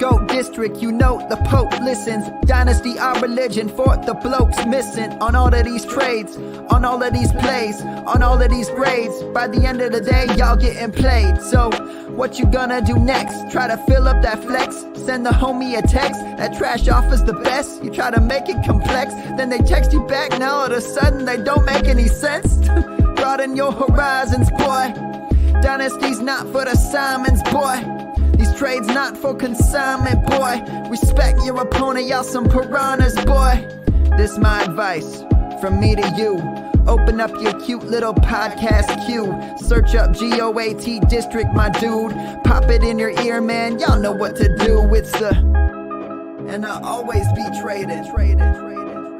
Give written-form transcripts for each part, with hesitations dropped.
GOAT district, you know the Pope listens. Dynasty our religion, for the blokes missing. On all of these trades, on all of these plays, on all of these grades. By the end of the day, y'all getting played. So what you gonna do next? Try to fill up that flex? Send the homie a text, that trash offer's the best. You try to make it complex, then they text you back. Now all of a sudden they don't make any sense. Broaden your horizons, boy. Dynasty's not for the Simons, boy. These trades not for consignment, boy. Respect your opponent, y'all some piranhas, boy. This my advice, from me to you. Open up your cute little podcast queue. Search up GOAT District, my dude. Pop it in your ear, man, y'all know what to do. It's the... And I always be traded.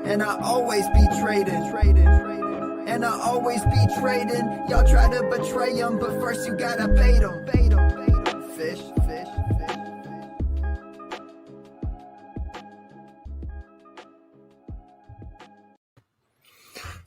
And I always be traded. And I always be trading. Y'all try to betray them, but first you gotta bait them. Fish.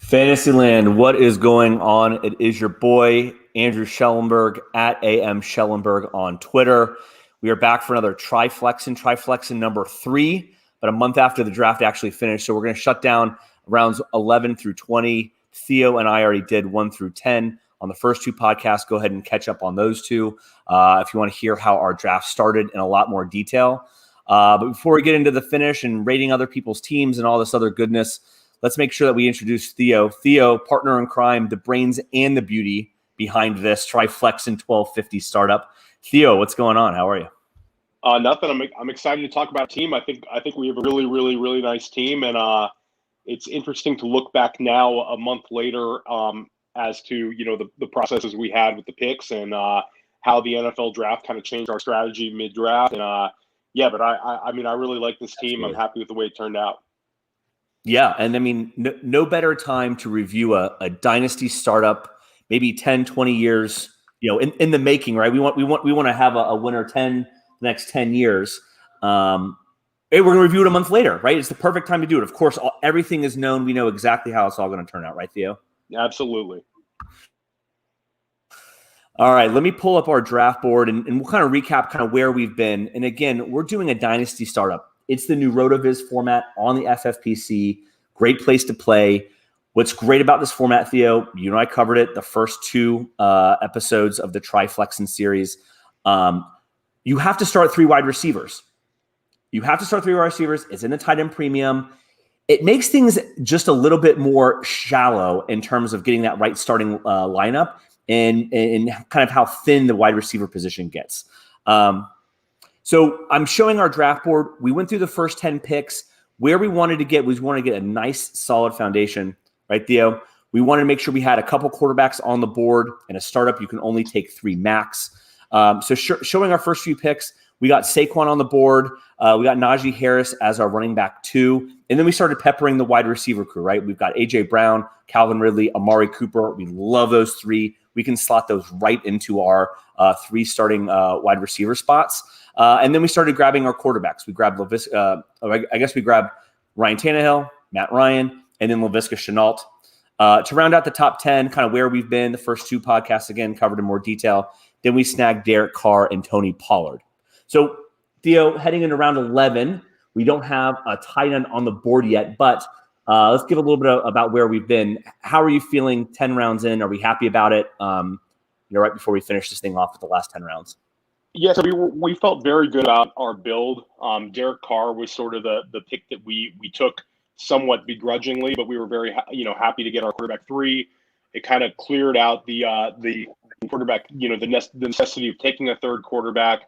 Fantasyland, what is going on? It is your boy, Andrew Schellenberg, at AM Schellenberg on Twitter. We are back for another Tri-Flexin number 3, but a month after the draft actually finished. So we're going to shut down rounds 11 through 20. Theo and I already did 1 through 10 on the first 2 podcasts. Go ahead and catch up on those 2 if you want to hear how our draft started in a lot more detail. But before we get into the finish and rating other people's teams and all this other goodness, let's make sure that we introduce Theo. Theo, partner in crime, the brains and the beauty behind this Tri-Flexin 1250 startup. Theo, what's going on? How are you? Nothing. I'm excited to talk about team. I think we have a really nice team, and it's interesting to look back now a month later as to the processes we had with the picks and how the NFL draft kind of changed our strategy mid-draft. And but I really like this team. I'm happy with the way it turned out. Yeah, and I mean, no better time to review a dynasty startup, maybe 10, 20 years, in the making, right? We want to have a winner 10 the next 10 years. Hey, we're going to review it a month later, right? It's the perfect time to do it. Of course, everything is known. We know exactly how it's all going to turn out, right, Theo? Absolutely. All right, let me pull up our draft board, and we'll kind of recap kind of where we've been. And again, we're doing a dynasty startup. It's the new RotoViz format on the FFPC. Great place to play. What's great about this format, Theo, you and I covered it, the first 2 episodes of the Tri-Flexin series. You have to start 3 wide receivers. It's in the tight end premium. It makes things just a little bit more shallow in terms of getting that right starting lineup and kind of how thin the wide receiver position gets. So I'm showing our draft board. We went through the first 10 picks. Where we wanted to get was we wanted to get a nice, solid foundation, right, Theo? We wanted to make sure we had a couple quarterbacks on the board. In a startup, you can only take 3 max. So showing our first few picks, we got Saquon on the board. We got Najee Harris as our running back 2. And then we started peppering the wide receiver crew, right? We've got A.J. Brown, Calvin Ridley, Amari Cooper. We love those 3. We can slot those right into our 3 starting wide receiver spots. And then we started grabbing our quarterbacks. We grabbed we grabbed Ryan Tannehill, Matt Ryan, and then Laviska Shenault. To round out the top 10, kind of where we've been, the first 2 podcasts, again, covered in more detail. Then we snagged Derek Carr and Tony Pollard. So, Theo, heading into round 11, we don't have a tight end on the board yet, but let's give a little bit about where we've been. How are you feeling 10 rounds in? Are we happy about it? Right before we finish this thing off with the last 10 rounds. Yeah, so we felt very good about our build. Derek Carr was sort of the pick that we took somewhat begrudgingly, but we were very happy to get our quarterback 3. It kind of cleared out the quarterback, the necessity of taking a 3rd quarterback,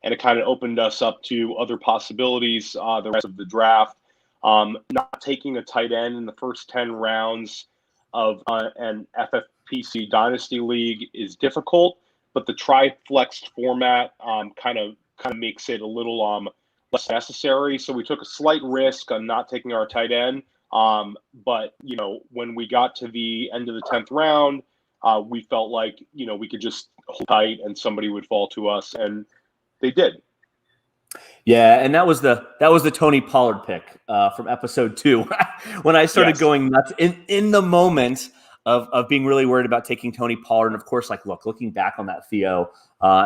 and it kind of opened us up to other possibilities the rest of the draft. Not taking a tight end in the first 10 rounds of an FFPC Dynasty League is difficult, but the Tri-Flexed format kind of makes it a little less necessary. So we took a slight risk on not taking our tight end. But when we got to the end of the 10th round, we felt like we could just hold tight and somebody would fall to us, and they did. Yeah, and that was the Tony Pollard pick from episode 2 when I started going nuts in the moment of being really worried about taking Tony Pollard. And of course, looking back on that, Theo,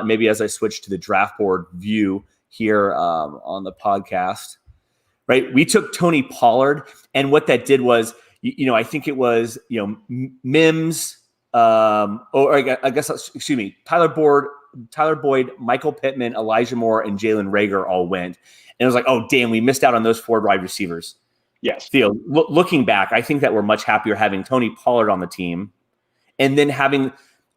maybe as I switched to the draft board view, here on the podcast, right? We took Tony Pollard, and what that did was, I think it was, Mims, excuse me, Tyler Boyd, Michael Pittman, Elijah Moore, and Jalen Reagor all went. And it was like, oh, damn, we missed out on those 4 wide receivers. Yes. Theo, looking back, I think that we're much happier having Tony Pollard on the team and then having,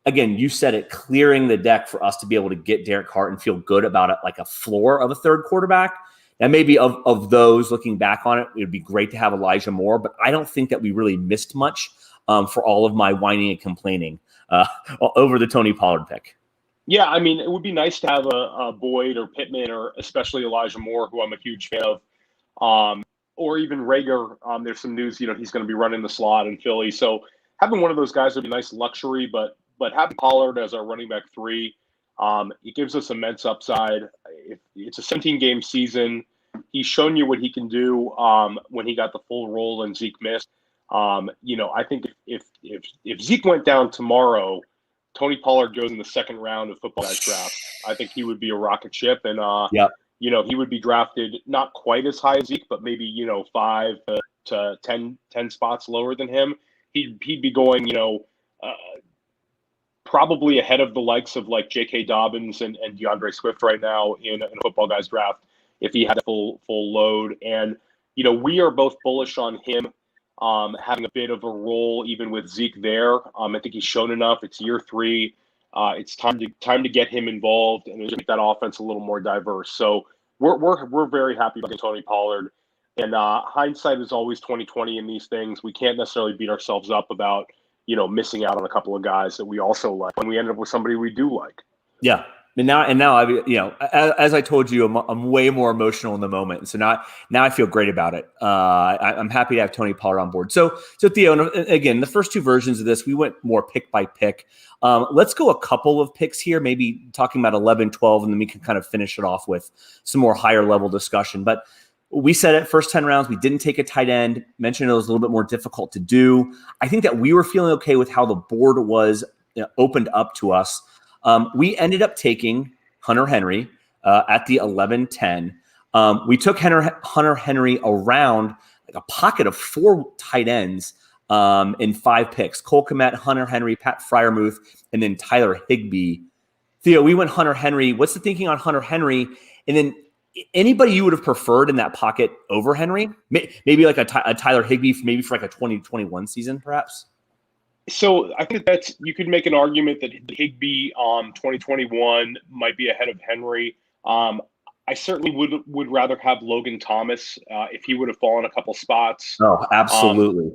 again, you said it, clearing the deck for us to be able to get Derek Carr and feel good about it, like a floor of a third quarterback. Now, maybe of those, looking back on it, it would be great to have Elijah Moore, but I don't think that we really missed much for all of my whining and complaining over the Tony Pollard pick. Yeah, I mean, it would be nice to have a Boyd or Pittman or especially Elijah Moore, who I'm a huge fan of, or even Reagor. There's some news, he's going to be running the slot in Philly. So having one of those guys would be a nice luxury, but having Pollard as our running back 3, it gives us immense upside. It's a 17-game season. He's shown you what he can do when he got the full role and Zeke missed. I think if Zeke went down tomorrow, Tony Pollard goes in the second round of Football Guys draft. I think he would be a rocket ship, and he would be drafted not quite as high as Zeke, but maybe 5 to 10 spots lower than him. He'd be going probably ahead of the likes of like J.K. Dobbins and DeAndre Swift right now in a Football Guys draft if he had a full load. And we are both bullish on him having a bit of a role even with Zeke there. I think he's shown enough. It's year 3. It's time to get him involved and make that offense a little more diverse. So we're very happy about Tony Pollard. And hindsight is always 20/20 in these things. We can't necessarily beat ourselves up about missing out on a couple of guys that we also like when we ended up with somebody we do like. Yeah. And now as I told you, I'm way more emotional in the moment. So now I feel great about it. I'm happy to have Tony Pollard on board. So Theo, again, the first 2 versions of this, we went more pick by pick. Let's go a couple of picks here, maybe talking about 11, 12, and then we can kind of finish it off with some more higher level discussion. But we said it, first 10 rounds, we didn't take a tight end, mentioned it was a little bit more difficult to do. I think that we were feeling okay with how the board was opened up to us. We ended up taking Hunter Henry at the 11-10. We took Hunter Henry around like a pocket of 4 tight ends in 5 picks. Cole Kmet, Hunter Henry, Pat Freiermuth, and then Tyler Higbee. Theo, we went Hunter Henry. What's the thinking on Hunter Henry? And then anybody you would have preferred in that pocket over Henry? Maybe like a Tyler Higbee, maybe for like a 2021 season, perhaps? So I think you could make an argument that Higbee 2021 might be ahead of Henry. I certainly would rather have Logan Thomas if he would have fallen a couple spots. Oh, absolutely.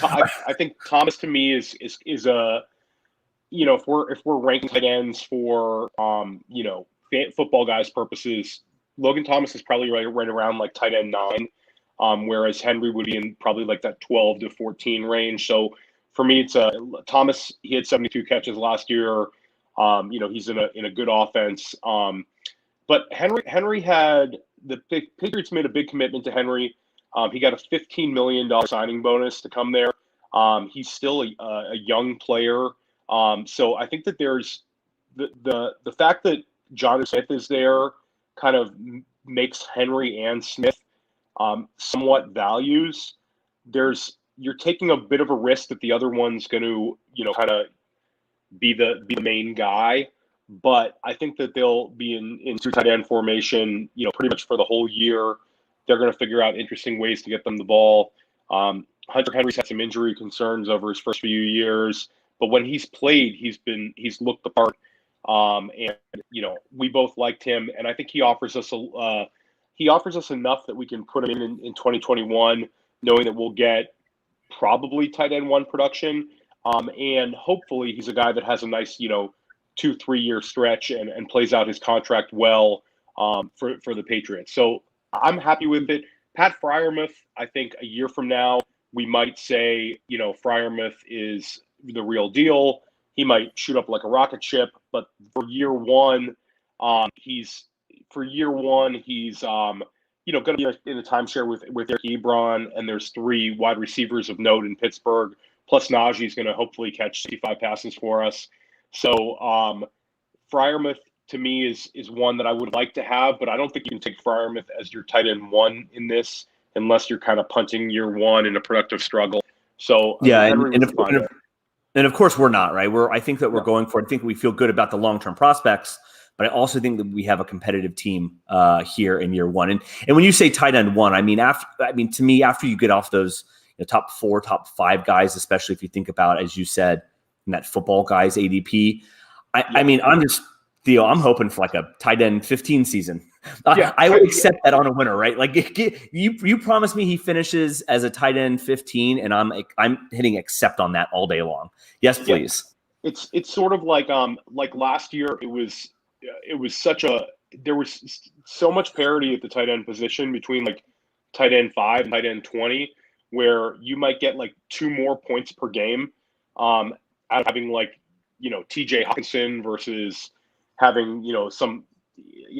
I think Thomas to me is a if we're ranking tight ends for Football Guys purposes, Logan Thomas is probably right around like tight end 9, whereas Henry would be in probably like that 12 to 14 range. So for me, it's Thomas. He had 72 catches last year. He's in a good offense. But Henry had the Patriots made a big commitment to Henry. He got a $15 million signing bonus to come there. He's still a young player. So I think that there's the fact that John Smith is there kind of makes Henry and Smith somewhat values. You're taking a bit of a risk that the other one's going to, kind of be the main guy. But I think that they'll be in 2 tight end formation, pretty much for the whole year. They're going to figure out interesting ways to get them the ball. Hunter Henry's had some injury concerns over his first few years, but when he's played, he's looked the part. And we both liked him, and I think he offers us enough that we can put him in 2021, knowing that we'll get probably tight end 1 production. And hopefully he's a guy that has a nice, 2-3 year stretch and plays out his contract well for the Patriots. So I'm happy with it. Pat Freiermuth, I think a year from now, we might say, Freiermuth is the real deal. He might shoot up like a rocket ship, but for year one, he's going to be in a timeshare with Eric Ebron, and there's 3 wide receivers of note in Pittsburgh. Plus Najee's going to hopefully catch 65 passes for us. So Freiermuth, to me is one that I would like to have, but I don't think you can take Freiermuth as your tight end one in this unless you're kind of punting year one in a productive struggle. So Yeah, Henry was fine. And of course we're not, right? I think that we're going for it. I think we feel good about the long-term prospects, but I also think that we have a competitive team here in year one. And when you say tight end one, to me, after you get off those top 4, top 5 guys, especially if you think about, as you said, in that football guys ADP, Theo, I'm hoping for like a tight end 15 season. I would accept that on a winner, right? Like you promised me he finishes as a tight end 15, and I'm hitting accept on that all day long. Yes, please. Yeah. It's sort of like last year. There was so much parity at the tight end position between like tight end 5 and tight end 20, where you might get like 2 more points per game out of having like TJ Hawkinson versus having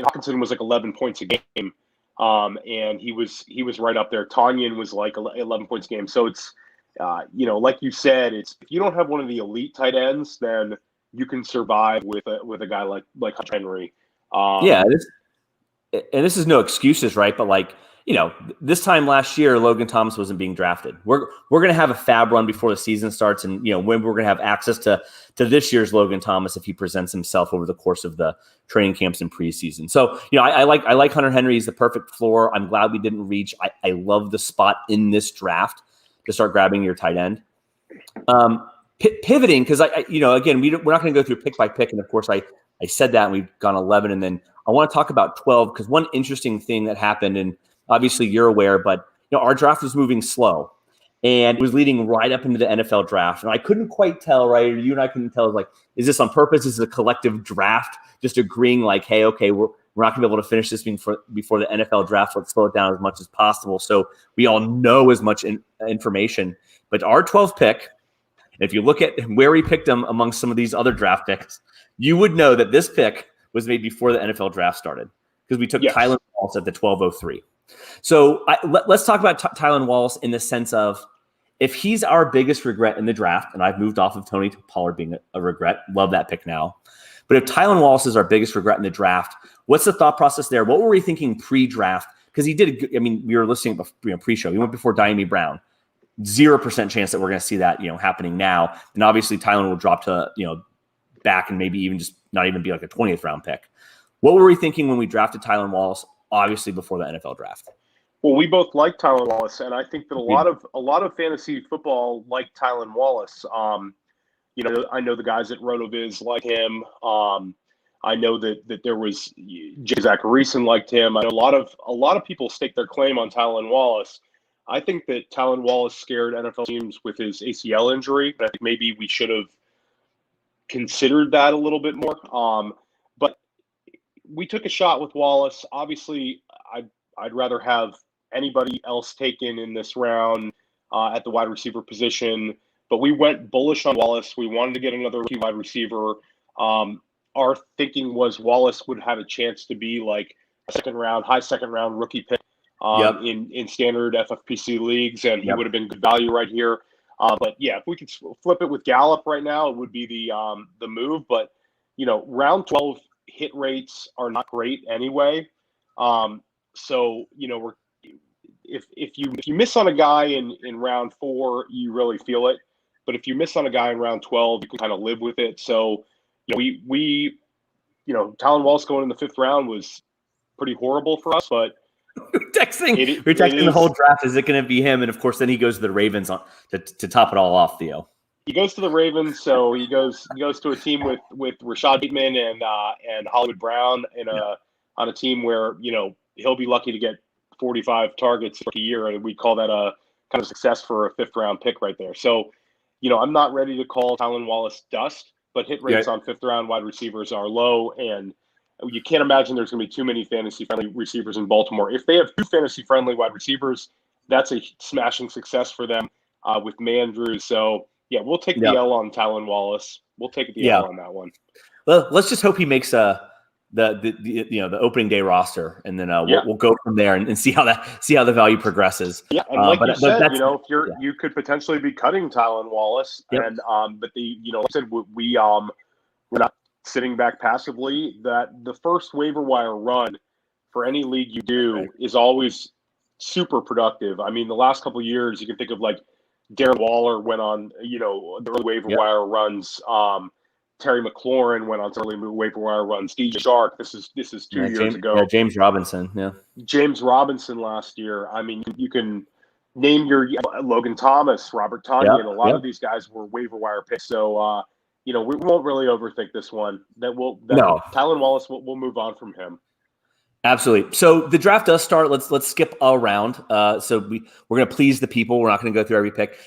Hawkinson was like 11 points a game, and he was right up there. Tanyan was like 11 points a game. So it's like you said, it's if you don't have one of the elite tight ends, then you can survive with a guy like Henry. This is no excuses, right? But this time last year, Logan Thomas wasn't being drafted. We're going to have a fab run before the season starts, and when we're going to have access to this year's Logan Thomas if he presents himself over the course of the training camps and preseason. So I like Hunter Henry. He's the perfect floor. I'm glad we didn't reach. I love the spot in this draft to start grabbing your tight end. Pivoting because again we're not going to go through pick by pick, and of course I said that and we've gone 11, and then I want to talk about 12 because one interesting thing that happened, and obviously you're aware, but our draft was moving slow and it was leading right up into the NFL draft. And I couldn't quite tell, right? Or you and I couldn't tell, like, is this on purpose? Is it a collective draft just agreeing like, hey, okay, we're not gonna be able to finish this before the NFL draft. Let's slow it down as much as possible. So we all know as much information, but our 12th pick, if you look at where we picked them among some of these other draft picks, you would know that this pick was made before the NFL draft started because we took Tylan Wallace at the 12:03. So let's talk about Tylan Wallace in the sense of if he's our biggest regret in the draft, and I've moved off of Tony Pollard being a regret, love that pick now. But if Tylan Wallace is our biggest regret in the draft, what's the thought process there? What were we thinking pre-draft? Because he did, we were listening pre-show. He went before Diami Brown. 0% chance that we're going to see that, happening now. And obviously Tylan will drop to, back and maybe even just not even be like a 20th round pick. What were we thinking when we drafted Tylan Wallace, obviously before the NFL draft? Well, we both like Tylan Wallace, and I think that a lot of fantasy football like Tylan Wallace. I know the guys at RotoViz like him. I know that there was Jay Zachariason liked him. I know a lot of people stake their claim on Tylan Wallace. I think that Tylan Wallace scared NFL teams with his ACL injury, but I think maybe we should have considered that a little bit more. But we took a shot with Wallace. Obviously, I'd rather have anybody else taken in this round at the wide receiver position, but we went bullish on Wallace. We wanted to get another rookie wide receiver. Our thinking was Wallace would have a chance to be like a high second round rookie pick in standard FFPC leagues, and he would have been good value right here. But yeah, if we could flip it with Gallup right now, it would be the move. But round 12 hit rates are not great anyway. So if you miss on a guy in round 4, you really feel it. But if you miss on a guy in round 12, you can kind of live with it. So we Tylan Wallace going in the 5th round was pretty horrible for us, but we're texting the whole draft. Is it going to be him? And of course, then he goes to the Ravens to top it all off. Theo. He goes to the Ravens, so he goes to a team with Rashad Bateman and Hollywood Brown on a team where he'll be lucky to get 45 targets for a year, and we call that a kind of success for a 5th round pick right there. So I'm not ready to call Tylan Wallace dust, but hit rates on 5th round wide receivers are low, and you can't imagine there's going to be too many fantasy-friendly receivers in Baltimore. If they have 2 fantasy-friendly wide receivers, that's a smashing success for them with Mandrews. So, yeah, we'll take the L on Tylan Wallace. We'll take the L on that one. Well, let's just hope he makes the opening day roster, and then we'll go from there and see how the value progresses. Yeah, and like you said, if you could potentially be cutting Tylan Wallace, and but like I said, we're not sitting back passively, that the first waiver wire run for any league you do is always super productive. I mean, the last couple of years, you can think of like Darren Waller went on, the early waiver wire runs. Terry McLaurin went on early waiver wire runs. DJ Shark, this is 2 years ago. Yeah, James Robinson. Yeah, James Robinson last year. I mean, you can name your Logan Thomas, Robert Tonyan. A lot of these guys were waiver wire picks. So, we won't really overthink this one. Tylan Wallace, we'll move on from him. Absolutely. So the draft does start. Let's skip a round. So we're going to please the people. We're not going to go through every pick.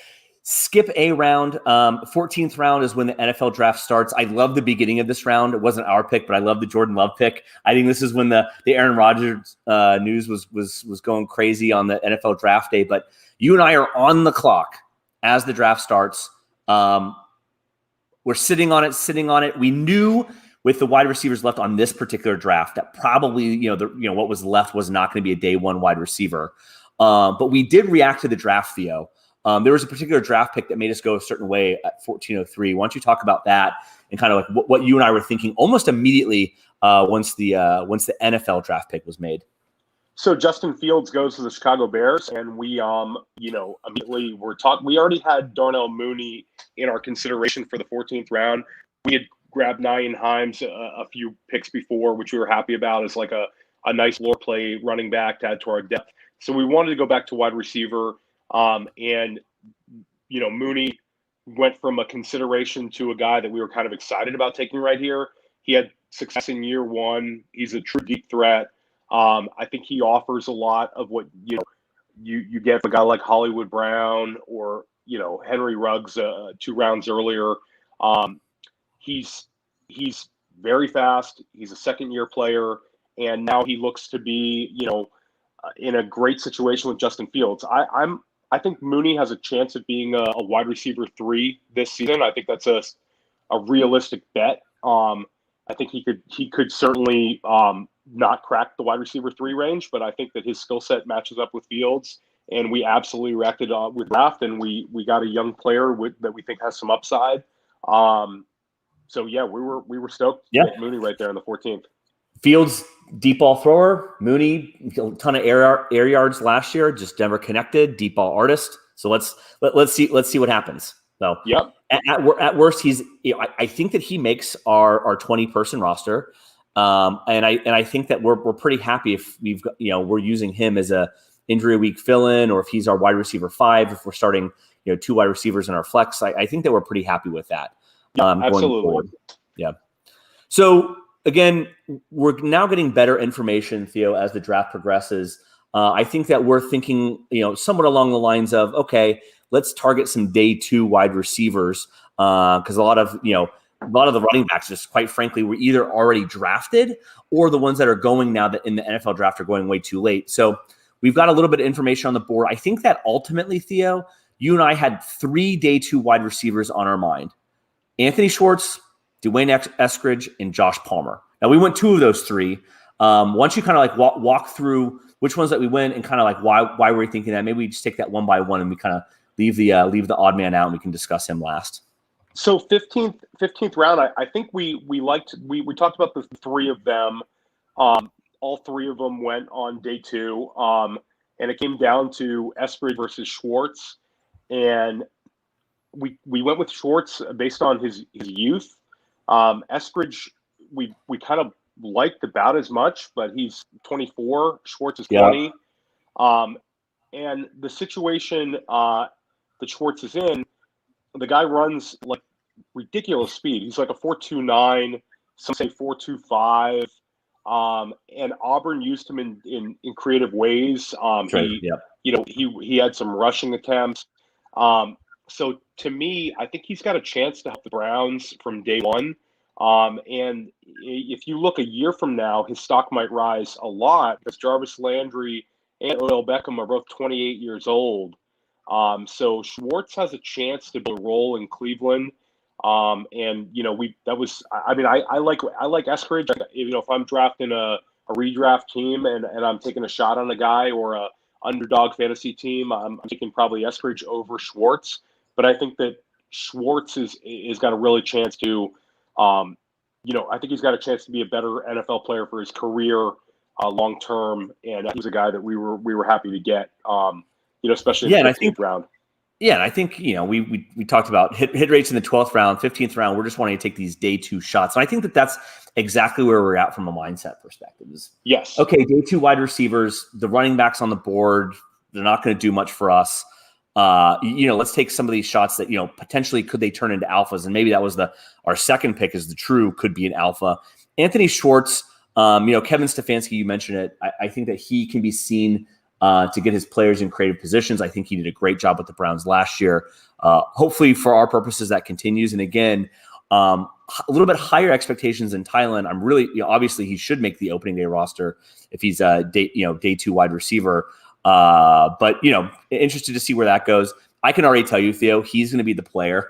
Skip a round. 14th round is when the NFL draft starts. I love the beginning of this round. It wasn't our pick, but I love the Jordan Love pick. I think this is when the Aaron Rodgers news was going crazy on the NFL draft day. But you and I are on the clock as the draft starts. We're sitting on it. We knew with the wide receivers left on this particular draft that probably, what was left was not going to be a day one wide receiver. But we did react to the draft, Theo. There was a particular draft pick that made us go a certain way at 1403. Why don't you talk about that and kind of like what you and I were thinking almost immediately once the NFL draft pick was made? So Justin Fields goes to the Chicago Bears, and we, immediately we already had Darnell Mooney in our consideration for the 14th round. We had grabbed Nyheim Hines a few picks before, which we were happy about as like a nice lore play running back to add to our depth. So we wanted to go back to wide receiver. And Mooney went from a consideration to a guy that we were kind of excited about taking right here. He had success in year one. He's a true deep threat. I think he offers a lot of what, you get from a guy like Hollywood Brown or, Henry Ruggs 2 rounds earlier. He's very fast. He's a second-year player, and now he looks to be, in a great situation with Justin Fields. I think Mooney has a chance of being a wide receiver 3 this season. I think that's a realistic bet. I think he could certainly not crack the wide receiver 3 range, but I think that his skill set matches up with Fields, and we absolutely reacted with draft, and we got a young player that we think has some upside. So yeah, we were stoked to get Mooney right there in the 14th. Fields, deep ball thrower. Mooney, a ton of air yards last year, just never connected. Deep ball artist. So let's see what happens. So at worst, he's. I think that he makes our 20-person roster, and I think that we're pretty happy if we've got, we're using him as a injury week fill-in, or if he's our wide receiver 5, if we're starting 2 wide receivers in our flex. I think that we're pretty happy with that. Absolutely. Yeah. So again, we're now getting better information, Theo, as the draft progresses. I think that we're thinking, somewhat along the lines of, okay, let's target some day 2 wide receivers because a lot of the running backs, just quite frankly, were either already drafted or the ones that are going now that in the NFL draft are going way too late. So we've got a little bit of information on the board. I think that ultimately, Theo, you and I had 3 day 2 wide receivers on our mind: Anthony Schwartz, Dwayne Eskridge, and Josh Palmer. Now we went 2 of those 3. Once you kind of like walk through which ones that we went and kind of like why were we thinking that, maybe we just take that one by one and we kind of leave the odd man out and we can discuss him last. So 15th round, I think we talked about the 3 of them. All 3 of them went on day 2, and it came down to Esprit versus Schwartz, and we went with Schwartz based on his youth. Eskridge, we kind of liked about as much, but he's 24. Schwartz is 20. And the situation that Schwartz is in, the guy runs like ridiculous speed. He's like a 4.29, some say 4.25. And Auburn used him in creative ways. He had some rushing attempts. So to me, I think he's got a chance to help the Browns from day one. And if you look a year from now, his stock might rise a lot because Jarvis Landry and Odell Beckham are both 28 years old. So Schwartz has a chance to build a role in Cleveland. I like Eskridge. If I'm drafting a redraft team and I'm taking a shot on a guy or a underdog fantasy team, I'm taking probably Eskridge over Schwartz. But I think that Schwartz is got a really chance to I think he's got a chance to be a better NFL player for his career long term, and he's a guy that we were happy to get. Especially in the 15th round. Yeah, and I think, we talked about hit rates in the 12th round, 15th round. We're just wanting to take these day 2 shots. And I think that's exactly where we're at from a mindset perspective. Yes. Okay, day 2 wide receivers, the running backs on the board, they're not going to do much for us. Let's take some of these shots that, potentially could they turn into alphas. And maybe that was our second pick is the true could be an alpha. Anthony Schwartz, Kevin Stefanski, you mentioned it. I think that he can be seen to get his players in creative positions. I think he did a great job with the Browns last year. Hopefully for our purposes that continues. And again, a little bit higher expectations than Tylan. I'm really, obviously he should make the opening day roster if he's a day 2 wide receiver. But interested to see where that goes. I can already tell you, Theo, he's going to be the player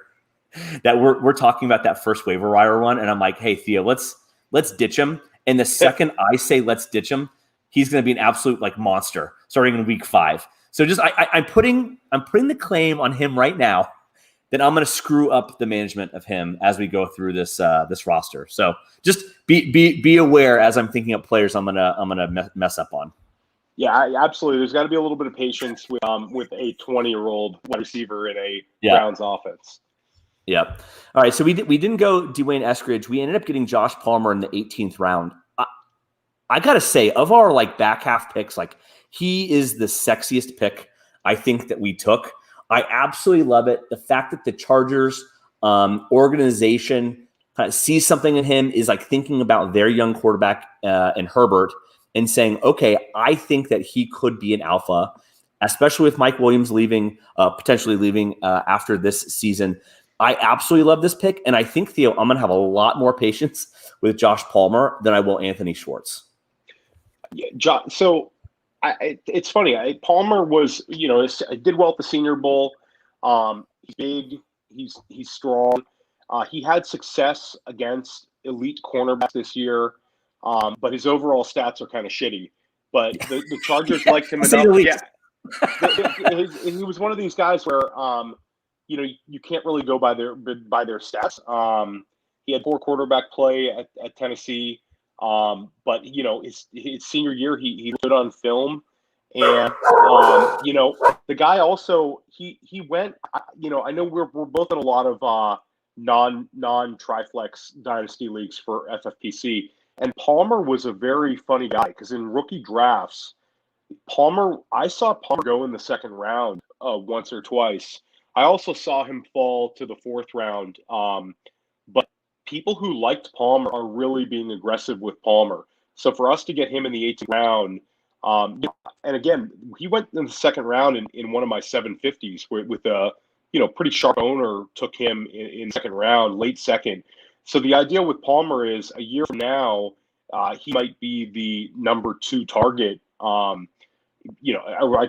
that we're talking about that first waiver wire one. And I'm like, hey, Theo, let's ditch him. And the second I say let's ditch him, he's going to be an absolute monster starting in week 5. So just I'm putting the claim on him right now that I'm going to screw up the management of him as we go through this roster. So just be aware as I'm thinking of players I'm gonna mess up on. Yeah, absolutely. There's got to be a little bit of patience with a 20-year-old wide receiver in a Browns offense. Yep. All right. So we didn't go Dwayne Eskridge. We ended up getting Josh Palmer in the 18th round. I gotta say, of our back half picks, he is the sexiest pick I think that we took. I absolutely love it. The fact that the Chargers organization kind of sees something in him is thinking about their young quarterback in Herbert and saying, okay, I think that he could be an alpha, especially with Mike Williams potentially leaving after this season. I absolutely love this pick, and I think, Theo, I'm going to have a lot more patience with Josh Palmer than I will Anthony Schwartz. Yeah, so it's funny. Palmer was, did well at the Senior Bowl. He's big. He's strong. He had success against elite cornerbacks this year, but his overall stats are kind of shitty. But the Chargers liked him enough. Yeah, he was one of these guys where you can't really go by their stats. He had poor quarterback play at Tennessee. But his senior year, he stood on film, and the guy also he went. I know we're both in a lot of non Tri-Flex Dynasty leagues for FFPC, and Palmer was a very funny guy because in rookie drafts, I saw Palmer go in the second round once or twice. I also saw him fall to the 4th round, but people who liked Palmer are really being aggressive with Palmer. So for us to get him in the 18th round, and again, he went in the second round in one of my 750s with a pretty sharp owner took him in second round, late second. So the idea with Palmer is a year from now, he might be the number 2 target. I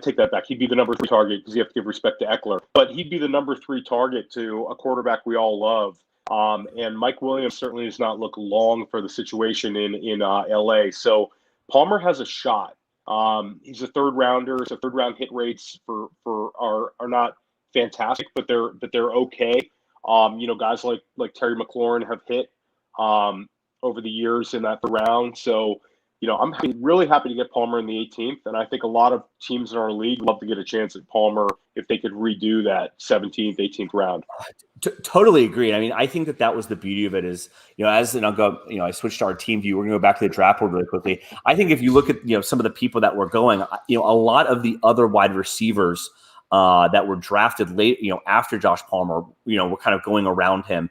take that back. He'd be the number 3 target because you have to give respect to Eckler, but he'd be the number 3 target to a quarterback we all love. And Mike Williams certainly does not look long for the situation in LA. So Palmer has a shot. He's a 3rd rounder. So 3rd round hit rates are not fantastic, but they're okay. Guys like Terry McLaurin have hit over the years in that round. So I'm really happy to get Palmer in the 18th, and I think a lot of teams in our league love to get a chance at Palmer if they could redo that 17th, 18th round. Totally agree. I mean, I think that was the beauty of it is, I switched to our team view. We're going to go back to the draft board really quickly. I think if you look at, some of the people that were going, a lot of the other wide receivers that were drafted late, after Josh Palmer, were kind of going around him.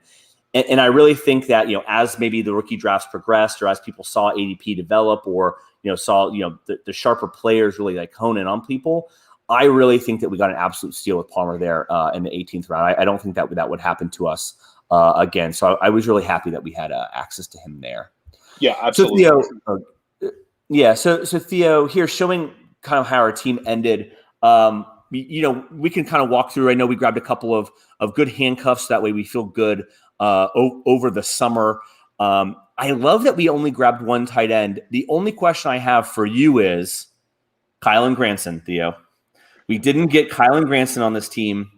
And I really think that, as maybe the rookie drafts progressed or as people saw ADP develop or, saw, the sharper players really hone in on people, I really think that we got an absolute steal with Palmer there in the 18th round. I don't think that would happen to us again. So I was really happy that we had access to him there. Yeah, absolutely. So Theo, here showing kind of how our team ended, we can kind of walk through. I know we grabbed a couple of good handcuffs. That way we feel good over the summer. I love that we only grabbed 1 tight end. The only question I have for you is Kylen Granson, Theo. We didn't get Kylen Granson on this team.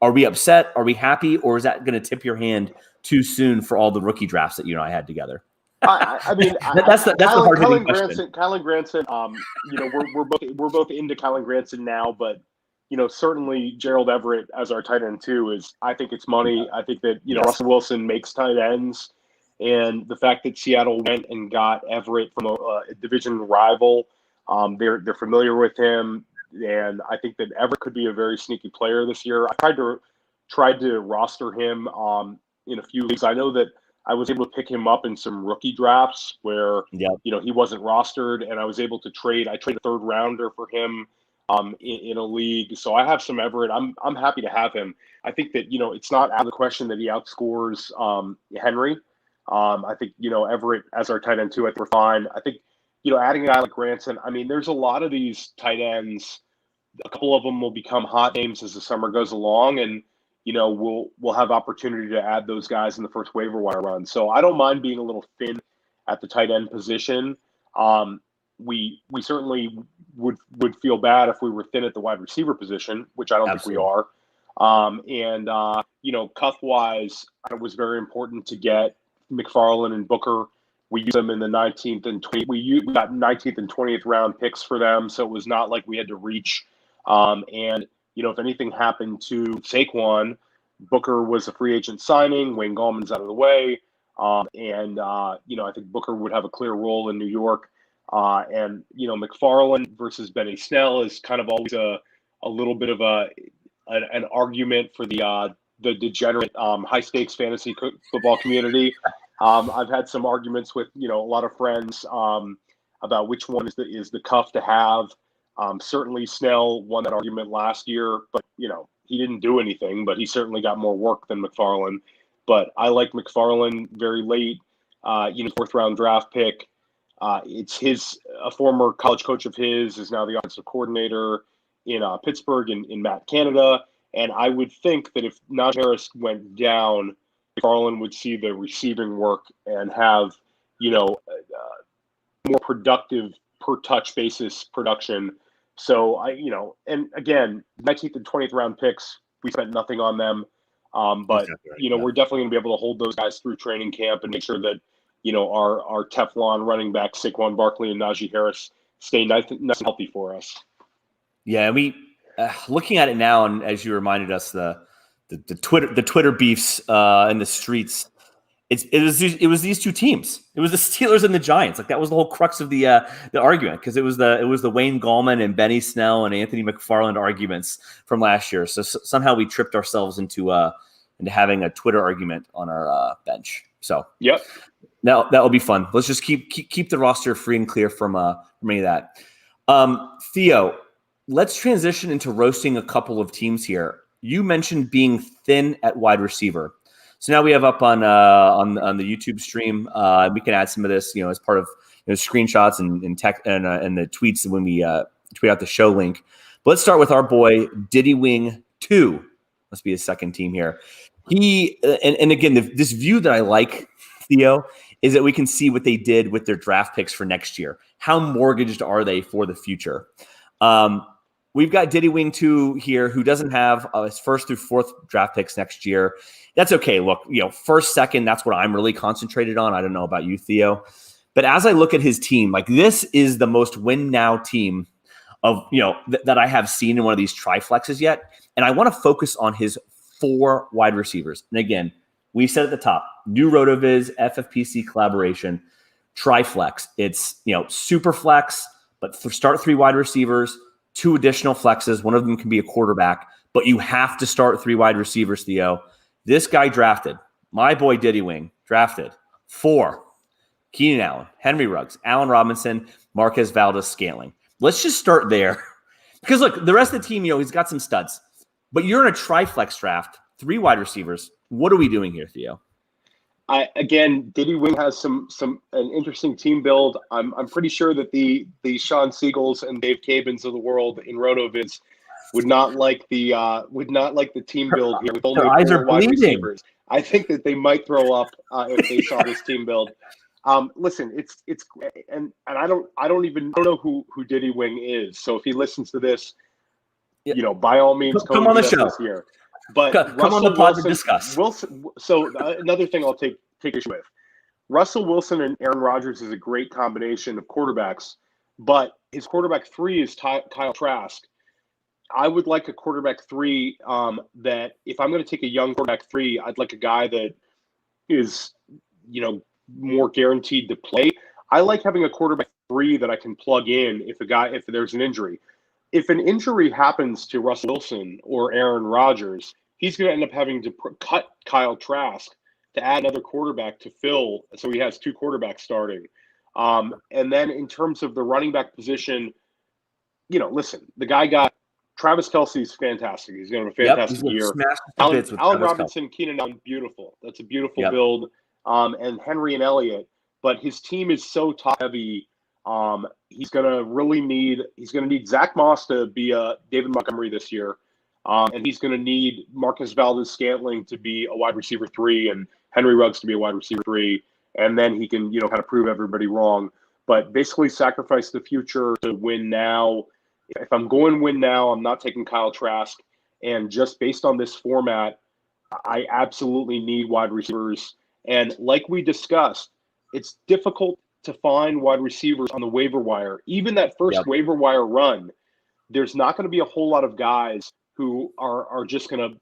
Are we upset? Are we happy? Or is that going to tip your hand too soon for all the rookie drafts that you and I had together? I mean, that's the hard-hitting question. Kylan Granson. We're both into Kylan Granson now, but certainly Gerald Everett as our tight end too is. I think it's money. I think that Russell Wilson makes tight ends, and the fact that Seattle went and got Everett from a division rival, they're familiar with him, and I think that Everett could be a very sneaky player this year. I tried to roster him in a few leagues. I know that I was able to pick him up in some rookie drafts where he wasn't rostered, and I was able to trade. I traded a third rounder for him in a league, so I have some Everett. I'm happy to have him. I think that it's not out of the question that he outscores Henry. I think Everett as our tight end too. I think we're fine. I think adding a guy like Granson. I mean, there's a lot of these tight ends. A couple of them will become hot names as the summer goes along, and we'll have opportunity to add those guys in the first waiver wire run. So I don't mind being a little thin at the tight end position. We certainly would feel bad if we were thin at the wide receiver position, which I don't think we are. Cuff wise, it was very important to get McFarland and Booker. We used them in the 19th and 20th. We got 19th and 20th round picks for them, so it was not like we had to reach. If anything happened to Saquon, Booker was a free agent signing. Wayne Gallman's out of the way. I think Booker would have a clear role in New York. McFarland versus Benny Snell is kind of always a little bit of an argument for the degenerate high-stakes fantasy football community. I've had some arguments with, a lot of friends about which one is the cuff to have. Certainly Snell won that argument last year, but he didn't do anything, but he certainly got more work than McFarland. But I like McFarland very late, fourth round draft pick. It's a former college coach of his is now the offensive coordinator in Pittsburgh in Matt Canada. And I would think that if Najee Harris went down, McFarland would see the receiving work and have, more productive per touch basis production. So and again, 19th and 20th round picks, we spent nothing on them. But we're definitely gonna be able to hold those guys through training camp and make sure that, our Teflon running back Saquon Barkley and Najee Harris stay nice and healthy for us. Yeah, we looking at it now, and as you reminded us, the Twitter beefs in the streets. It was these two teams. It was the Steelers and the Giants. Like that was the whole crux of the argument, because it was the Wayne Gallman and Benny Snell and Anthony McFarland arguments from last year. So somehow we tripped ourselves into having a Twitter argument on our bench. So yep. Now that will be fun. Let's just keep the roster free and clear from any of that. Theo, let's transition into roasting a couple of teams here. You mentioned being thin at wide receiver. So now we have up on the YouTube stream. We can add some of this, as part of screenshots and tech and the tweets when we tweet out the show link. But let's start with our boy Diddy Wing 2. Must be his second team here. He and again, this view that I like, Theo, is that we can see what they did with their draft picks for next year. How mortgaged are they for the future? We've got Diddy Wing 2 here, who doesn't have his first through fourth draft picks next year. That's okay. Look, first, second, that's what I'm really concentrated on. I don't know about you, Theo. But as I look at his team, like this is the most win now team of, that I have seen in one of these tri-flexes yet. And I want to focus on his 4 wide receivers. And again, we said at the top, new RotoViz, FFPC collaboration, tri-flex. It's, super flex, but start 3 wide receivers, 2 additional flexes. One of them can be a quarterback, but you have to start 3 wide receivers, Theo. This guy drafted, my boy Diddy Wing, drafted 4, Keenan Allen, Henry Ruggs, Allen Robinson, Marquez Valdes-Scantling. Let's just start there. Because look, the rest of the team, he's got some studs. But you're in a tri-flex draft, 3 wide receivers. What are we doing here, Theo? Diddy Wing has an interesting team build. I'm pretty sure that the Sean Siegels and Dave Cabins of the world in RotoViz would not like the team build here with only 4 wide receivers. I think that they might throw up if they saw this team build. Listen, it's and I don't know who Diddy Wing is. So if he listens to this, by all means, come on the show this year. But come on the pod to discuss. So another thing I'll take issue with. Russell Wilson and Aaron Rodgers is a great combination of quarterbacks, but his quarterback 3 is Kyle Trask. I would like a quarterback 3 that if I'm going to take a young quarterback 3, I'd like a guy that is, more guaranteed to play. I like having a quarterback 3 that I can plug in if there's an injury. If an injury happens to Russell Wilson or Aaron Rodgers, he's going to end up having to cut Kyle Trask to add another quarterback to fill, so he has 2 quarterbacks starting. And then in terms of the running back position, listen, the guy got Travis Kelce's fantastic. He's going to have a fantastic year. Allen Robinson, Keenan Allen, beautiful. That's a beautiful build. And Henry and Elliott, but his team is so top heavy. He's going to need Zach Moss to be David Montgomery this year. And he's going to need Marcus Valdes-Scantling to be a wide receiver 3 and Henry Ruggs to be a wide receiver 3. And then he can, kind of prove everybody wrong. But basically sacrifice the future to win now. If I'm going to win now, I'm not taking Kyle Trask. And just based on this format, I absolutely need wide receivers. And like we discussed, it's difficult to find wide receivers on the waiver wire. Even that first waiver wire run, there's not going to be a whole lot of guys who are just going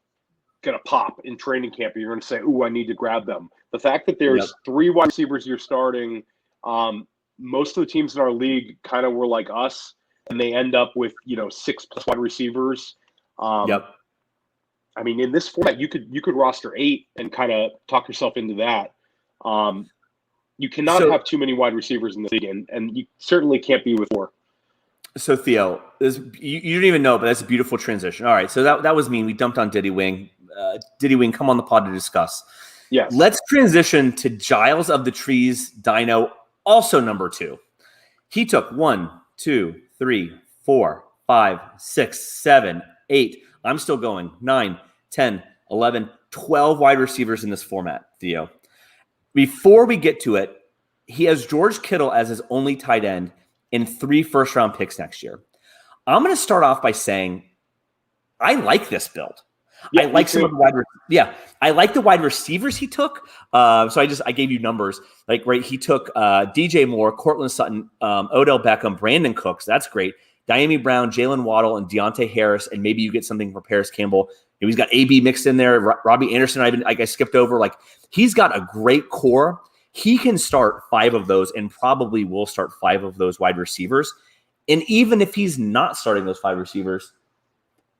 to pop in training camp. You're going to say, "Ooh, I need to grab them." The fact that there's 3 wide receivers you're starting, most of the teams in our league kind of were like us, and they end up with 6+ wide receivers. I mean, in this format, you could roster 8 and kind of talk yourself into that. You cannot have too many wide receivers in the league, and you certainly can't be with 4. So Theo, you don't even know, but that's a beautiful transition. All right, so that was mean. We dumped on Diddy Wing. Diddy Wing, come on the pod to discuss. Yes. Let's transition to Giles of the Trees Dino, also number 2. He took 1, 2, 3, 4, 5, 6, 7, 8. I'm still going. 9, 10, 11, 12 wide receivers in this format, Theo. Before we get to it, he has George Kittle as his only tight end in 3 first-round picks next year. I'm going to start off by saying I like this build. I like some of the I like the wide receivers he took. So I gave you numbers. He took DJ Moore, Cortland Sutton, Odell Beckham, Brandon Cooks. That's great. Diami Brown, Jalen Waddle, and Deontay Harris, and maybe you get something for Paris Campbell. He's got AB mixed in there. Robbie Anderson, I skipped over. He's got a great core. He can start 5 of those and probably will start 5 of those wide receivers. And even if he's not starting those 5 receivers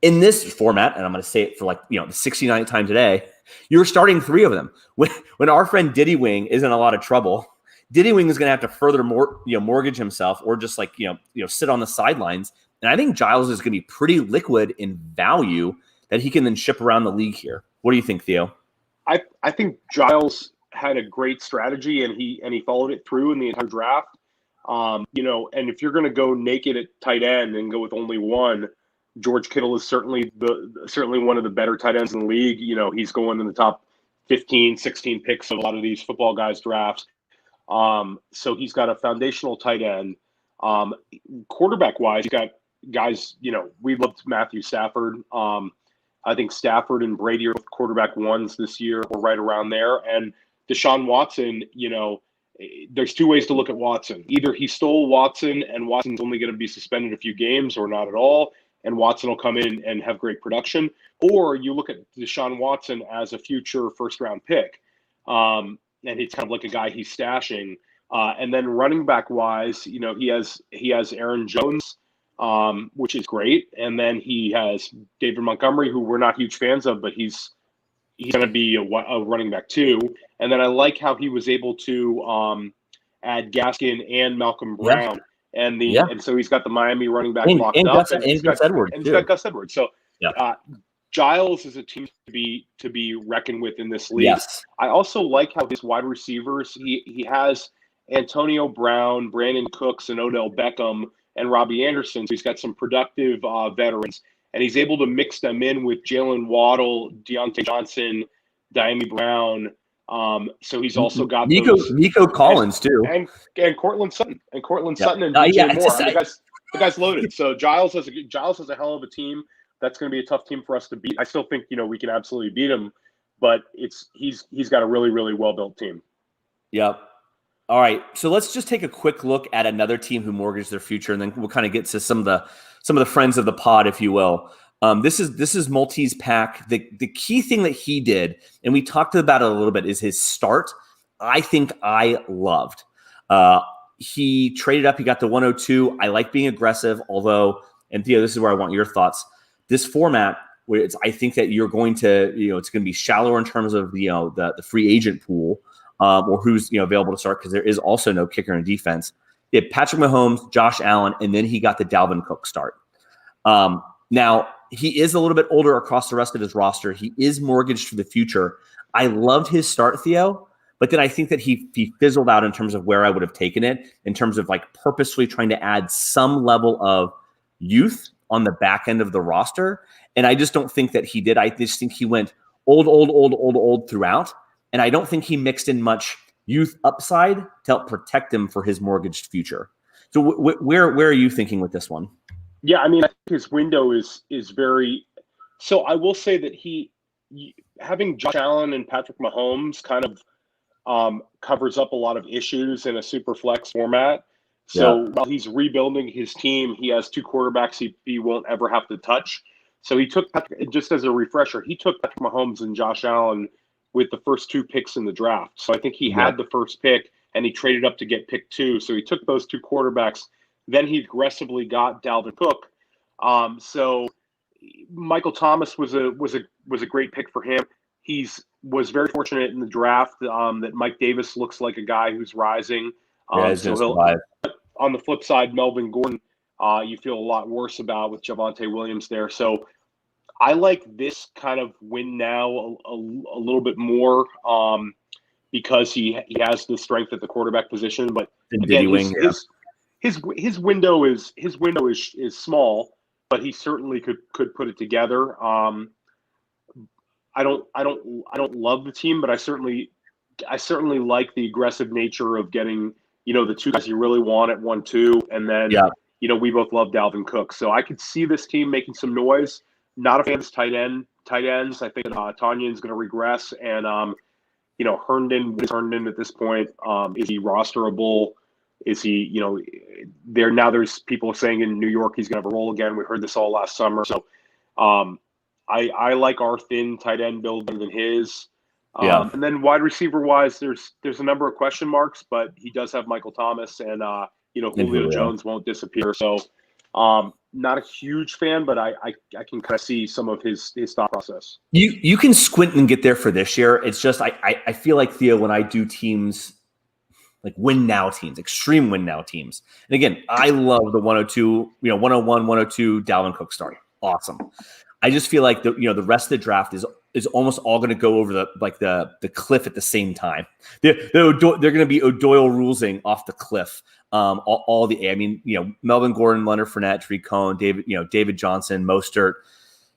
in this format, and I'm going to say it for the 69th time today, you're starting 3 of them. When our friend Diddy Wing is in a lot of trouble, Diddy Wing is going to have to further mortgage himself or just sit on the sidelines. And I think Giles is going to be pretty liquid in value that he can then ship around the league here. What do you think, Theo? I think Giles had a great strategy and he followed it through in the entire draft. And if you're going to go naked at tight end and go with only 1, George Kittle is certainly one of the better tight ends in the league. He's going in the top 15, 16 picks of a lot of these football guys' drafts. So he's got a foundational tight end. Quarterback-wise, he's got guys, we loved Matthew Stafford. I think Stafford and Brady are quarterback 1s this year or right around there. And Deshaun Watson, there's 2 ways to look at Watson. Either he stole Watson and Watson's only going to be suspended a few games or not at all, and Watson will come in and have great production. Or you look at Deshaun Watson as a future first-round pick. And it's kind of like a guy he's stashing. And then running back-wise, he has Aaron Jones, which is great. And then he has David Montgomery, who we're not huge fans of, but he's going to be a running back too. And then I like how he was able to add Gaskin and Malcolm Brown. And so he's got the Miami running back locked up. And he's got Gus Edwards. So Giles is a team to be reckoned with in this league. Yes. I also like how his wide receivers, he has Antonio Brown, Brandon Cooks, and Odell Beckham, and Robbie Anderson. So he's got some productive veterans, and he's able to mix them in with Jalen Waddle, Deontay Johnson, Diami Brown. So he's also got Nico Collins too, and Cortland Sutton, Sutton and DJ Moore. The guy's loaded. So Giles has a hell of a team. that's going to be a tough team for us to beat. I still think, we can absolutely beat him, but he's got a really, really well-built team. Yep. All right. So let's just take a quick look at another team who mortgaged their future, and then we'll kind of get to some of the friends of the pod, if you will. This is Multi's pack. The key thing that he did, and we talked about it a little bit, is his start. I think I loved. He traded up. He got the 102. I like being aggressive, although, and Theo, this is where I want your thoughts. This format, where I think that you're going to, it's going to be shallower in terms of the free agent pool, or who's available to start, because there is also no kicker in defense. He had Patrick Mahomes, Josh Allen, and then he got the Dalvin Cook start. Now he is a little bit older across the rest of his roster. He is mortgaged for the future. I loved his start, Theo. But then I think that he fizzled out in terms of where I would have taken it, in terms of like purposely trying to add some level of youth on the back end of the roster. And I just don't think that he did. I just think he went old throughout. And I don't think he mixed in much youth upside to help protect him for his mortgaged future. So where are you thinking with this one? Yeah, I mean, I think his window is very – so I will say that having Josh Allen and Patrick Mahomes kind of covers up a lot of issues in a super flex format. So while he's rebuilding his team, he has two quarterbacks he won't ever have to touch. So he took, just as a refresher, he took Patrick Mahomes and Josh Allen with the first two picks in the draft. So I think he had the first pick and he traded up to get pick 2. So he took those two quarterbacks. Then he aggressively got Dalvin Cook. So Michael Thomas was a great pick for him. Was very fortunate in the draft that Mike Davis looks like a guy who's rising. On the flip side, Melvin Gordon, you feel a lot worse about with Javonte Williams there. So I like this kind of win now a little bit more because he has the strength at the quarterback position. But again, his window is small, but he certainly could put it together. I don't love the team, but I certainly like the aggressive nature of getting, the two guys you really want at 1-2. And then, we both love Dalvin Cook. So I could see this team making some noise. Not a fan of tight ends. I think Tanyan's going to regress. And, Herndon at this point. Is he rosterable? Is he, there's people saying in New York he's going to have a role again. We heard this all last summer. So, I like our thin tight end build better than his. And then wide receiver wise, there's a number of question marks, but he does have Michael Thomas and Julio Jones won't disappear. So not a huge fan, but I can kind of see some of his thought process. You can squint and get there for this year. It's just I feel like, Theo, when I do teams like win now teams, extreme win now teams, and again, I love the 102, 101, 102 Dalvin Cook start. Awesome. I just feel like the rest of the draft is almost all going to go over the cliff at the same time. They're going to be O'Doyle rulesing off the cliff. Melvin Gordon, Leonard Fournette, Tariq Cohen, David Johnson, Mostert.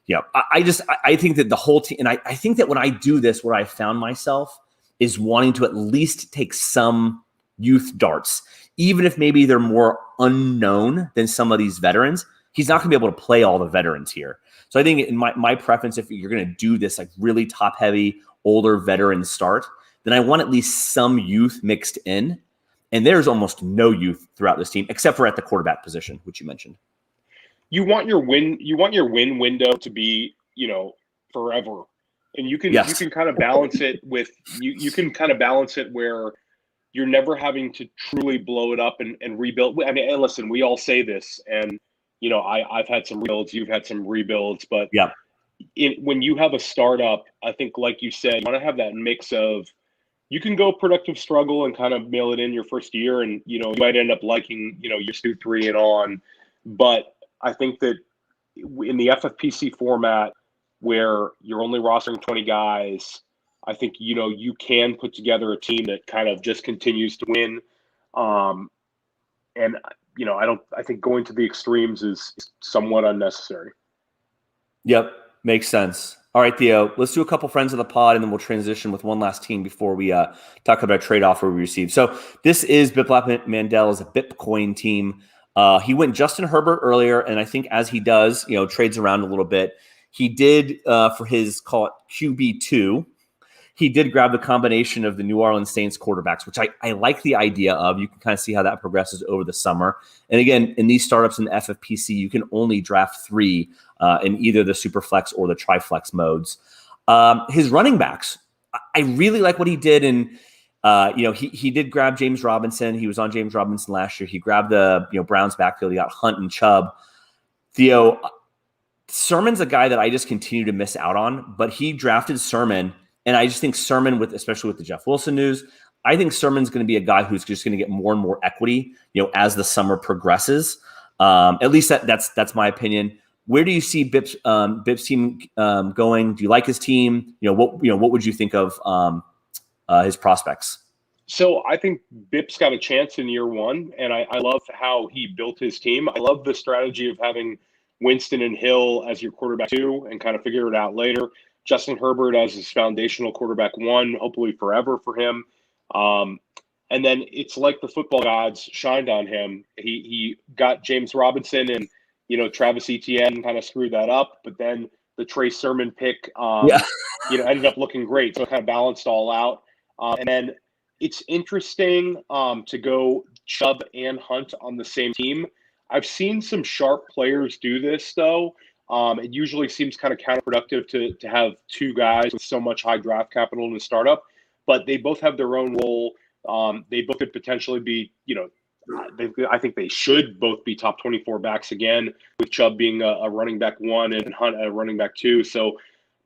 I think that the whole team, and I think that when I do this, where I found myself is wanting to at least take some youth darts, even if maybe they're more unknown than some of these veterans. He's not going to be able to play all the veterans here. So I think in my preference, if you're going to do this like really top heavy, older veteran start, then I want at least some youth mixed in. And there's almost no youth throughout this team, except for at the quarterback position, which you mentioned. You want your win window to be, forever. And you can kind of balance it with you can kind of balance it where you're never having to truly blow it up and rebuild. I mean, and listen, we all say this, and I've had some rebuilds, you've had some rebuilds, but when you have a startup, I think, like you said, you want to have that mix of, you can go productive struggle and kind of mail it in your first year, and you might end up liking years 2, 3 and on. But I think that in the FFPC format, where you're only rostering 20 guys, I think you can put together a team that kind of just continues to win. And I think going to the extrems is somewhat unnecessary. Yep, makes sense. All right, Theo, let's do a couple friends of the pod, and then we'll transition with one last team before we talk about a trade offer we received. So this is Biplap Mandel, is a Bitcoin team. He went Justin Herbert earlier, and I think as he does, trades around a little bit. He did for his, call it QB2, he did grab the combination of the New Orleans Saints quarterbacks, which I like the idea of. You can kind of see how that progresses over the summer. And again, in these startups in the FFPC, you can only draft 3 in either the Superflex or the Tri-Flex modes. His running backs, I really like what he did. And, he did grab James Robinson. He was on James Robinson last year. He grabbed the Browns backfield. He got Hunt and Chubb. Theo, Sermon's a guy that I just continue to miss out on, but he drafted Sermon. And I just think Sermon, especially with the Jeff Wilson news, I think Sermon's going to be a guy who's just going to get more and more equity, as the summer progresses. At least that's my opinion. Where do you see Bip's team going? Do you like his team? What would you think of his prospects? So I think Bip's got a chance in year 1, and I love how he built his team. I love the strategy of having Winston and Hill as your quarterback 2 and kind of figure it out later. Justin Herbert as his foundational quarterback 1, hopefully forever for him. And then it's like the football gods shined on him. He got James Robinson and, Travis Etienne kind of screwed that up. But then the Trey Sermon pick, ended up looking great. So it kind of balanced all out. And then it's interesting to go Chubb and Hunt on the same team. I've seen some sharp players do this, though. It usually seems kind of counterproductive to have 2 guys with so much high draft capital in the startup, but they both have their own role. They both could potentially be, I think they should both be top 24 backs again, with Chubb being a running back 1 and Hunt a running back 2. So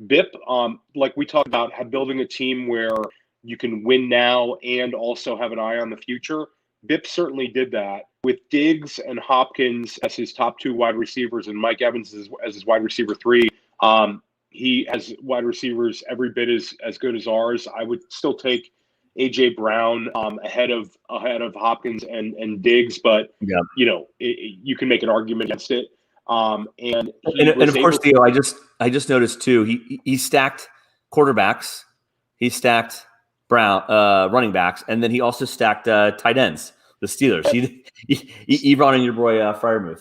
Bip, like we talked about, building a team where you can win now and also have an eye on the future. Bip certainly did that with Diggs and Hopkins as his top 2 wide receivers and Mike Evans as his wide receiver 3. He has wide receivers every bit as good as ours. I would still take A.J. Brown ahead of Hopkins and Diggs, but you can make an argument against it. And of course, Theo, I just noticed too. He stacked quarterbacks, he stacked running backs, and then he also stacked tight ends. The Steelers. He brought in your boy Freiermuth.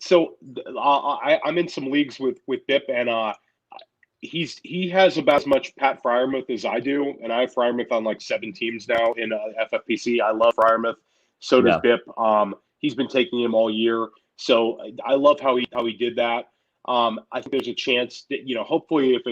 So I'm in some leagues with Bip, and he has about as much Pat Freiermuth as I do, and I have Freiermuth on like 7 teams now in FFPC. I love Freiermuth. So does Bip. He's been taking him all year, so I love how he did that. I think there's a chance that hopefully if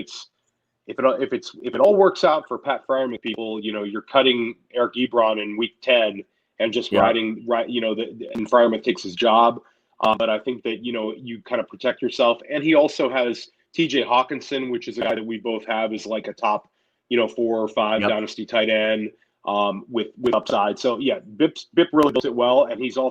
it all works out for Pat Freiermuth people, you're cutting Eric Ebron in week 10. And just and Freiermuth takes his job. But I think that, you kind of protect yourself. And he also has TJ Hawkinson, which is a guy that we both have as like a top, 4 or 5 dynasty tight end with upside. So, Bip really built it well. And he's got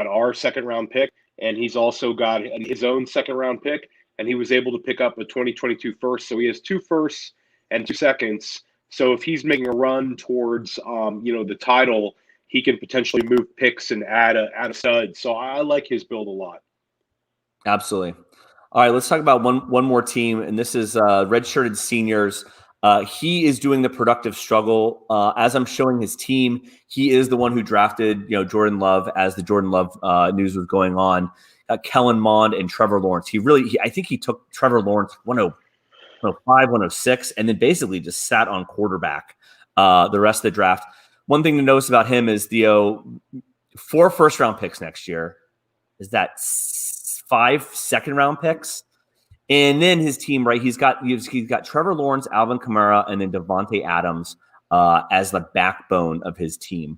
our 2nd round pick, and he's also got his own 2nd round pick. And he was able to pick up a 2022 first. So he has 2 firsts and 2 seconds. So if he's making a run towards, the title, he can potentially move picks and add a stud. So I like his build a lot. Absolutely. All right, let's talk about one more team, and this is redshirted seniors. He is doing the productive struggle. As I'm showing his team, he is the one who drafted, Jordan Love as the Jordan Love news was going on. Kellen, Monde, and Trevor Lawrence. I think he took Trevor Lawrence 105, 106, and then basically just sat on quarterback the rest of the draft. One thing to notice about him is Theo, 4 first-round picks next year. Is that 5 second-round picks? And then his team, right? He's got Trevor Lawrence, Alvin Kamara, and then Devontae Adams as the backbone of his teem.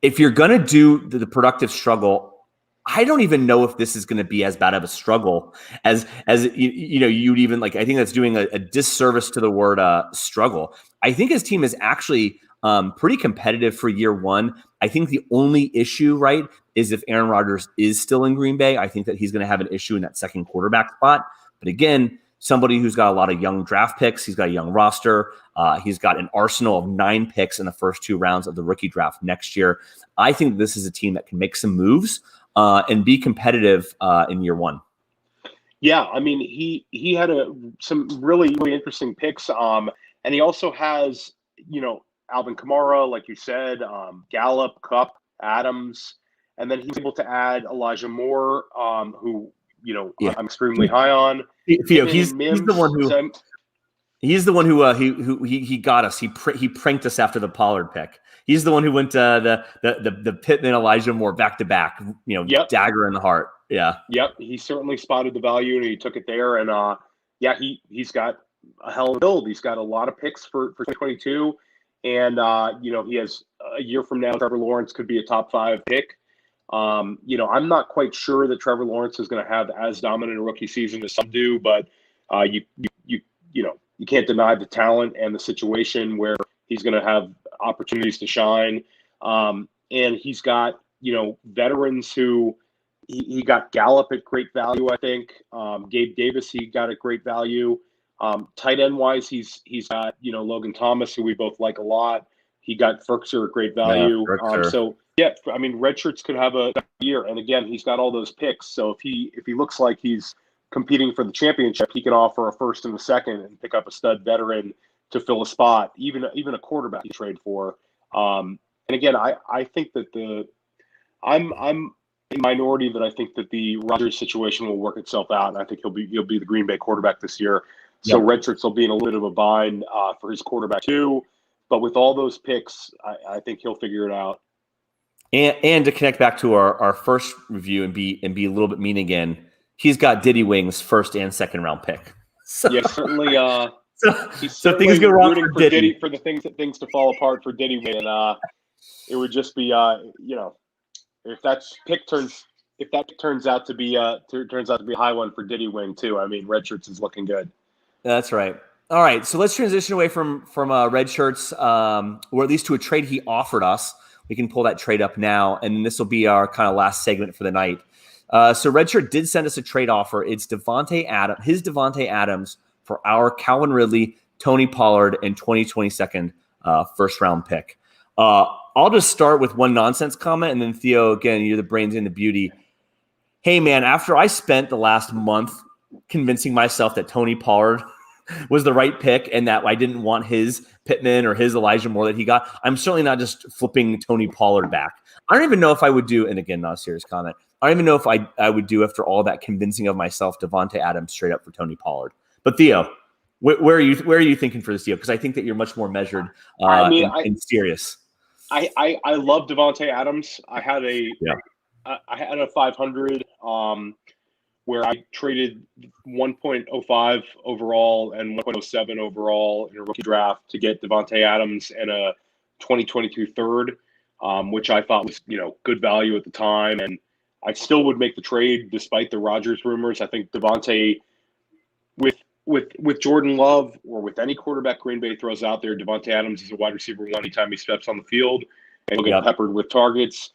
If you're going to do the productive struggle, I don't even know if this is going to be as bad of a struggle as you'd even like. I think that's doing a disservice to the word struggle. I think his team is actually pretty competitive for year 1. I think the only issue, right, is if Aaron Rodgers is still in Green Bay. I think that he's going to have an issue in that 2nd quarterback spot. But again, somebody who's got a lot of young draft picks, he's got a young roster. He's got an arsenal of 9 picks in the first 2 rounds of the rookie draft next year. I think this is a team that can make some moves and be competitive in year 1. Yeah, I mean, he had some really, really interesting picks. And he also has, Alvin Kamara, like you said, Gallup, Kupp. Adams, and then he's able to add Elijah Moore, who I'm extremely high on. Theo, he's the one who. He's the one who he got us. He pranked us after the Pollard pick. He's the one who went the Pittman Elijah Moore back to back. Dagger in the heart. Yeah. Yep. He certainly spotted the value and he took it there. And he's got a hell of a build. He's got a lot of picks for 2022, and he has a year from now. Trevor Lawrence could be a top 5 pick. I'm not quite sure that Trevor Lawrence is going to have as dominant a rookie season as some do, but you can't deny the talent and the situation where he's going to have opportunities to shine. And he's got, veterans who he got Gallup at great value, I think. Gabe Davis, he got at great value. Tight end wise, he's got, Logan Thomas, who we both like a lot. He got Ferkser at great value. Redshirts could have a year. And again, he's got all those picks. So if he looks like he's competing for the championship, he can offer a first and a second and pick up a stud veteran to fill a spot, even a quarterback you trade for. And again, I think that I'm in minority that I think that the Rodgers situation will work itself out, and I think he'll be the Green Bay quarterback this year. So Redshirts will be in a little bit of a bind for his quarterback too. But with all those picks, I think he'll figure it out. And to connect back to our first review and be a little bit mean again, he's got Diddy Wing's first and second round pick. So, yeah, certainly. So things go wrong for Diddy. For things to fall apart for Diddy Wing, and it would just be if that pick turns out to be a high one for Diddy Wing too. I mean, Redshirts is looking good. That's right. All right, so let's transition away from Redshirts, or at least to a trade he offered us. We can pull that trade up now, and this will be our kind of last segment for the night. So Redshirt did send us a trade offer. It's Devontae Adams for our Calvin Ridley, Tony Pollard, and 2022 first round pick. I'll just start with one nonsense comment, and then Theo, again, you're the brains and the beauty. Hey man, after I spent the last month convincing myself that Tony Pollard was the right pick and that I didn't want his Pittman or his Elijah Moore that he got, I'm certainly not just flipping Tony Pollard back. I don't even know if I would do, and again, not a serious comment, I don't even know if I would do, after all that convincing of myself, Devontae Adams straight up for Tony Pollard. But Theo, where are you thinking for this deal? Because I think that you're much more measured and serious. I love Devontae Adams. I had a 500 where I traded 1.05 overall and 1.07 overall in a rookie draft to get Devontae Adams and a 2022 third, which I thought was good value at the time, and I still would make the trade despite the Rodgers rumors. I think Devontae, with Jordan Love or with any quarterback Green Bay throws out there, Devontae Adams is a wide receiver one anytime he steps on the field, and he'll get peppered with targets.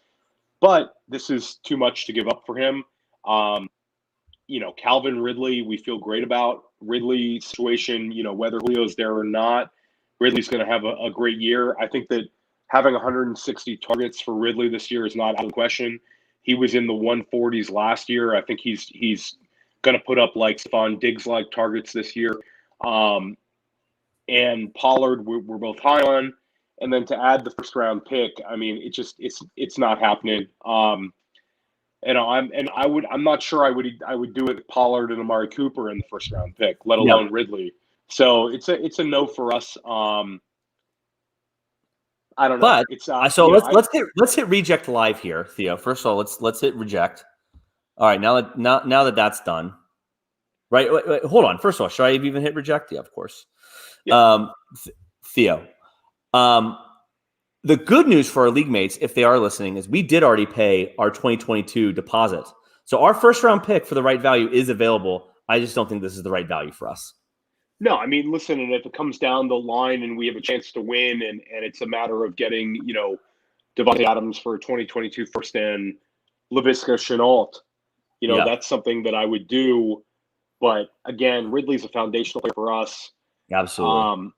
But this is too much to give up for him. Calvin Ridley, we feel great about Ridley's situation, whether Julio's there or not. Ridley's going to have a great year. I think that having 160 targets for Ridley this year is not out of the question. He was in the 140s last year. I think he's going to put up like Stephon Diggs-like targets this year. And Pollard, we're both high on. And then to add the first round pick, I mean, it's not happening. I'm not sure I would do it with Pollard and Amari Cooper in the first round pick, let alone Ridley. So it's a no for us. I don't know. But let's hit reject live here, Theo. First of all, let's hit reject. All right, now that that's done, right? Wait, hold on. First of all, should I have even hit reject? Yeah, of course. Yeah. Theo, the good news for our league mates, if they are listening, is we did already pay our 2022 deposit. So our first round pick for the right value is available. I just don't think this is the right value for us. No, I mean, listen, and if it comes down the line and we have a chance to win and it's a matter of getting, Devontae Adams for 2022 first and Laviska Shenault, that's something that I would do. But again, Ridley's a foundational player for us. Absolutely.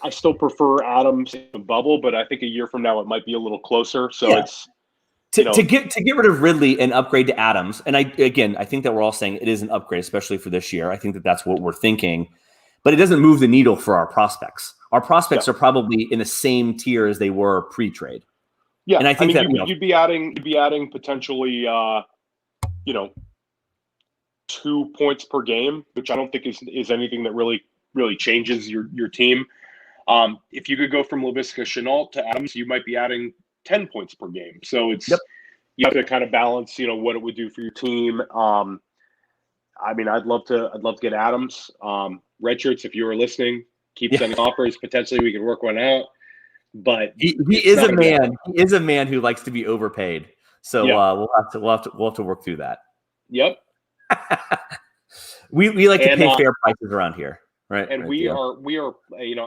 I still prefer Adams in the bubble, but I think a year from now it might be a little closer. So it's to get rid of Ridley and upgrade to Adams. And I think that we're all saying it is an upgrade, especially for this year. I think that that's what we're thinking, but it doesn't move the needle for our prospects. Our prospects are probably in the same tier as they were pre-trade. Yeah, and I think you'd be adding potentially 2 points per game, which I don't think is anything that really changes your team. If you could go from Laviska Shenault to Adams, you might be adding 10 points per game. So it's you have to kind of balance, what it would do for your team. I'd love to get Adams. Red Shirts, if you were listening, keep sending offers. Potentially we can work one out. But he is a man. He is a man who likes to be overpaid. So we'll have to work through that. Yep. we like to pay fair prices around here, right? And right, we are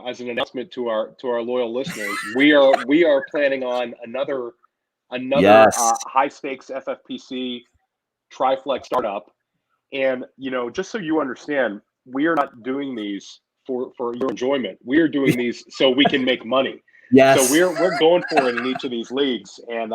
as an announcement to our loyal listeners, we are planning on another high stakes FFPC Tri-Flex startup. And just so you understand, we are not doing these for your enjoyment. We are doing these so we can make money. Yes. So we're going for it in each of these leagues, and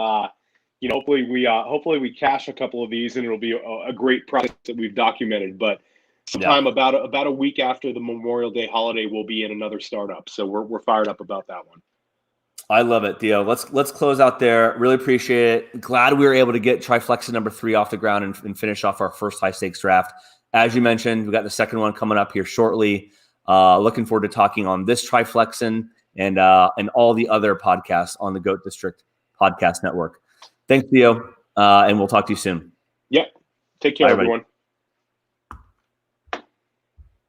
hopefully we cash a couple of these, and it'll be a great project that we've documented. But sometime about a week after the Memorial Day holiday, we'll be in another startup. So we're fired up about that one. I love it, Theo. Let's close out there. Really appreciate it. Glad we were able to get Tri-Flexin number 3 off the ground and finish off our first high stakes draft. As you mentioned, we got the second one coming up here shortly. Looking forward to talking on this Tri-Flexin and all the other podcasts on the Goat District Podcast Network. Thanks, Theo, and we'll talk to you soon. Yep. Take care, Bye, everyone.